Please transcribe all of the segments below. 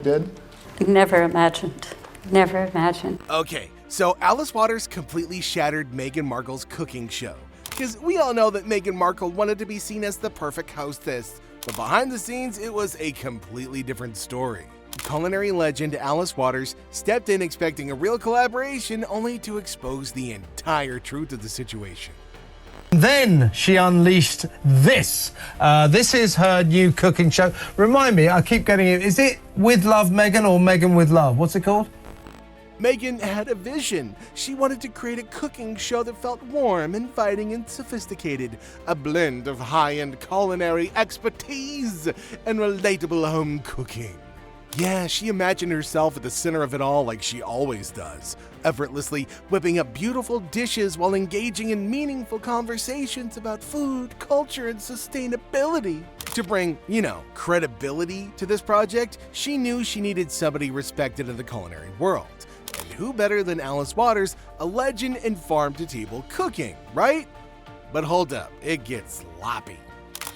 did? Never imagined. Never imagined. Okay, so Alice Waters completely shattered Meghan Markle's cooking show. Because we all know that Meghan Markle wanted to be seen as the perfect hostess, but behind the scenes, it was a completely different story. Culinary legend Alice Waters stepped in expecting a real collaboration, only to expose the entire truth of the situation. Then she unleashed this. This is her new cooking show. Remind me, I keep getting it. Is it With Love Meghan or Meghan with Love? What's it called? Meghan had a vision. She wanted to create a cooking show that felt warm, inviting, and sophisticated. A blend of high-end culinary expertise and relatable home cooking. Yeah, she imagined herself at the center of it all like she always does, effortlessly whipping up beautiful dishes while engaging in meaningful conversations about food, culture, and sustainability. To bring, credibility to this project, she knew she needed somebody respected in the culinary world. And who better than Alice Waters, a legend in farm-to-table cooking, right? But hold up, it gets sloppy.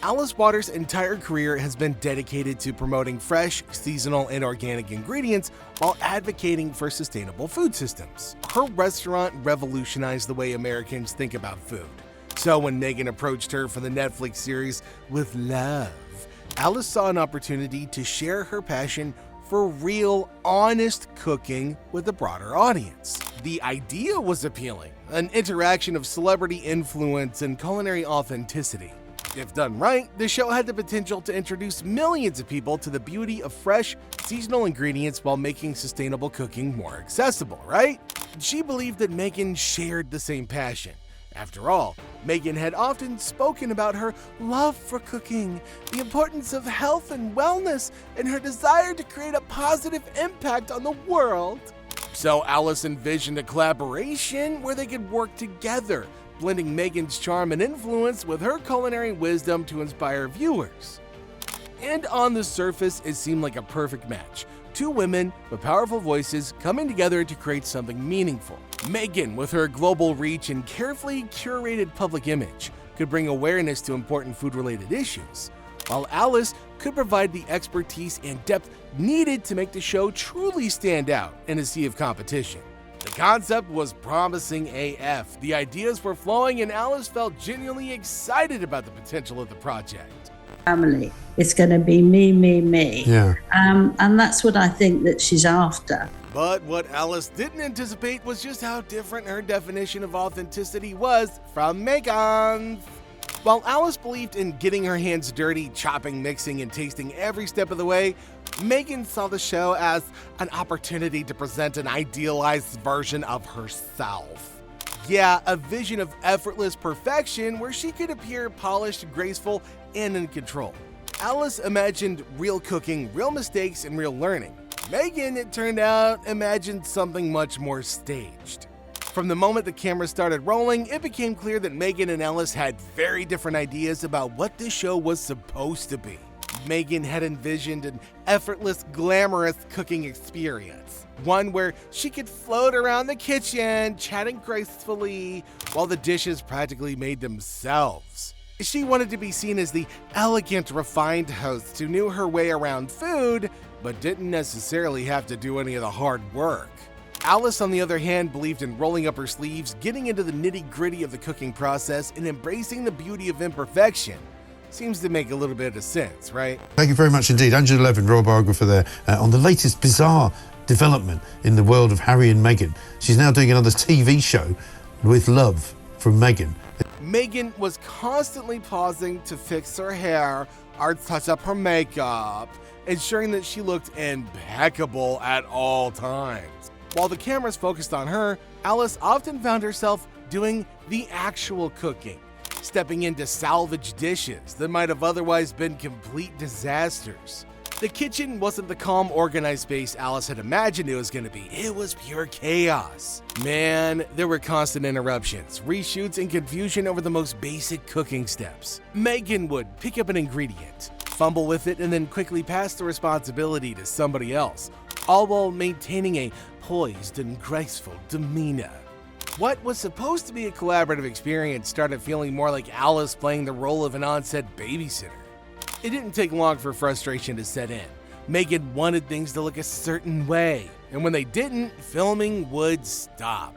Alice Waters' entire career has been dedicated to promoting fresh, seasonal, and organic ingredients while advocating for sustainable food systems. Her restaurant revolutionized the way Americans think about food. So when Meghan approached her for the Netflix series With Love, Alice saw an opportunity to share her passion for real, honest cooking with a broader audience. The idea was appealing, an interaction of celebrity influence and culinary authenticity. If done right, the show had the potential to introduce millions of people to the beauty of fresh, seasonal ingredients while making sustainable cooking more accessible, right? She believed that Meghan shared the same passion. After all, Meghan had often spoken about her love for cooking, the importance of health and wellness, and her desire to create a positive impact on the world. So Alice envisioned a collaboration where they could work together, blending Meghan's charm and influence with her culinary wisdom to inspire viewers. And on the surface, it seemed like a perfect match. Two women with powerful voices coming together to create something meaningful. Meghan, with her global reach and carefully curated public image, could bring awareness to important food-related issues, while Alice could provide the expertise and depth needed to make the show truly stand out in a sea of competition. The concept was promising AF, the ideas were flowing, and Alice felt genuinely excited about the potential of the project. Family, it's going to be me. Yeah. And that's what I think that she's after. But what Alice didn't anticipate was just how different her definition of authenticity was from Meghan's. While Alice believed in getting her hands dirty, chopping, mixing, and tasting every step of the way, Meghan saw the show as an opportunity to present an idealized version of herself. Yeah, a vision of effortless perfection where she could appear polished, graceful, and in control. Alice imagined real cooking, real mistakes, and real learning. Meghan, it turned out, imagined something much more staged. From the moment the camera started rolling, it became clear that Meghan and Alice had very different ideas about what this show was supposed to be. Meghan had envisioned an effortless, glamorous cooking experience. One where she could float around the kitchen, chatting gracefully, while the dishes practically made themselves. She wanted to be seen as the elegant, refined host who knew her way around food, but didn't necessarily have to do any of the hard work. Alice, on the other hand, believed in rolling up her sleeves, getting into the nitty-gritty of the cooking process, and embracing the beauty of imperfection. Seems to make a little bit of sense, right? Thank you very much indeed. Angela Levin, royal biographer there, on the latest bizarre development in the world of Harry and Meghan. She's now doing another TV show, With Love, from Meghan. Meghan was constantly pausing to fix her hair or touch up her makeup, ensuring that she looked impeccable at all times. While the cameras focused on her, Alice often found herself doing the actual cooking, stepping into salvage dishes that might have otherwise been complete disasters. The kitchen wasn't the calm, organized space Alice had imagined it was going to be. It was pure chaos. Man, there were constant interruptions, reshoots, and confusion over the most basic cooking steps. Meghan would pick up an ingredient, fumble with it, and then quickly pass the responsibility to somebody else, all while maintaining a poised and graceful demeanor. What was supposed to be a collaborative experience started feeling more like Alice playing the role of an on-set babysitter. It didn't take long for frustration to set in. Meghan wanted things to look a certain way, and when they didn't, filming would stop.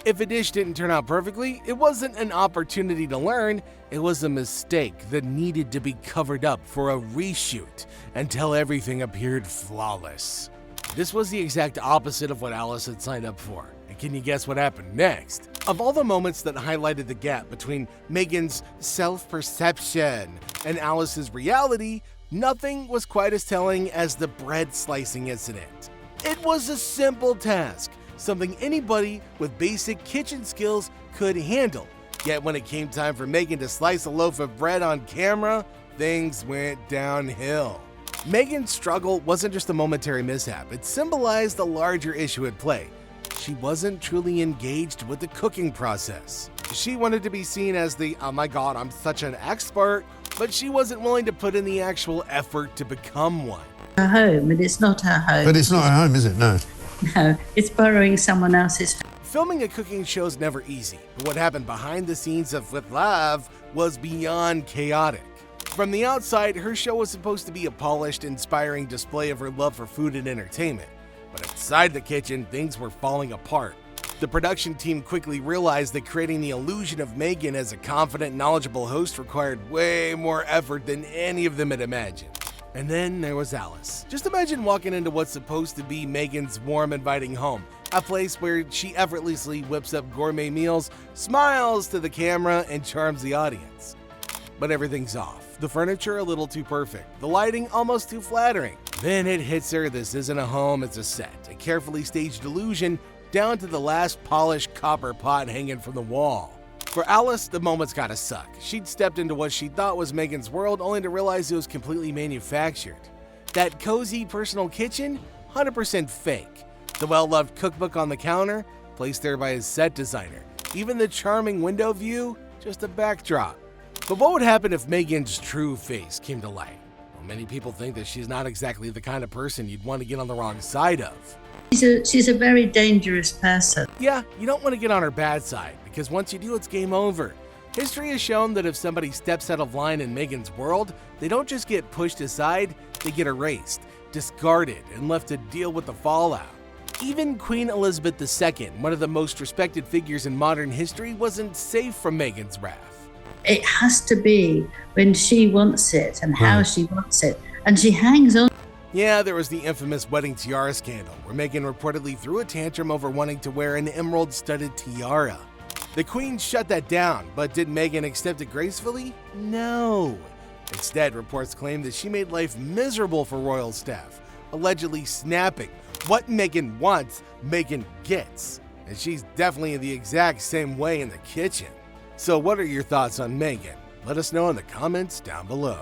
If a dish didn't turn out perfectly, it wasn't an opportunity to learn, it was a mistake that needed to be covered up for a reshoot until everything appeared flawless. This was the exact opposite of what Alice had signed up for. And can you guess what happened next? Of all the moments that highlighted the gap between Meghan's self-perception and Alice's reality, nothing was quite as telling as the bread slicing incident. It was a simple task, something anybody with basic kitchen skills could handle. Yet when it came time for Meghan to slice a loaf of bread on camera, things went downhill. Meghan's struggle wasn't just a momentary mishap, it symbolized the larger issue at play. She wasn't truly engaged with the cooking process. She wanted to be seen as the, oh my god, I'm such an expert, but she wasn't willing to put in the actual effort to become one. Her home, and it's not her home. But it's not at home, is it? No. No, it's borrowing someone else's. Filming a cooking show is never easy, but what happened behind the scenes of With Love was beyond chaotic. From the outside, her show was supposed to be a polished, inspiring display of her love for food and entertainment. But inside the kitchen, things were falling apart. The production team quickly realized that creating the illusion of Meghan as a confident, knowledgeable host required way more effort than any of them had imagined. And then there was Alice. Just imagine walking into what's supposed to be Meghan's warm, inviting home, a place where she effortlessly whips up gourmet meals, smiles to the camera, and charms the audience. But everything's off. The furniture a little too perfect, the lighting almost too flattering. Then it hits her, this isn't a home, it's a set, a carefully staged illusion, down to the last polished copper pot hanging from the wall. For Alice, the moment's gotta suck. She'd stepped into what she thought was Meghan's world only to realize it was completely manufactured. That cozy personal kitchen, 100% fake. The well-loved cookbook on the counter, placed there by his set designer. Even the charming window view, just a backdrop. But what would happen if Meghan's true face came to light? Well, many people think that she's not exactly the kind of person you'd want to get on the wrong side of. She's a very dangerous person. Yeah, you don't want to get on her bad side, because once you do, it's game over. History has shown that if somebody steps out of line in Meghan's world, they don't just get pushed aside, they get erased, discarded, and left to deal with the fallout. Even Queen Elizabeth II, one of the most respected figures in modern history, wasn't safe from Meghan's wrath. It has to be when she wants it and how she wants it. And she hangs on. Yeah, there was the infamous wedding tiara scandal, where Meghan reportedly threw a tantrum over wanting to wear an emerald-studded tiara. The Queen shut that down, but did Meghan accept it gracefully? No. Instead, reports claim that she made life miserable for royal staff, allegedly snapping, "What Meghan wants, Meghan gets." And she's definitely the exact same way in the kitchen. So what are your thoughts on Meghan? Let us know in the comments down below.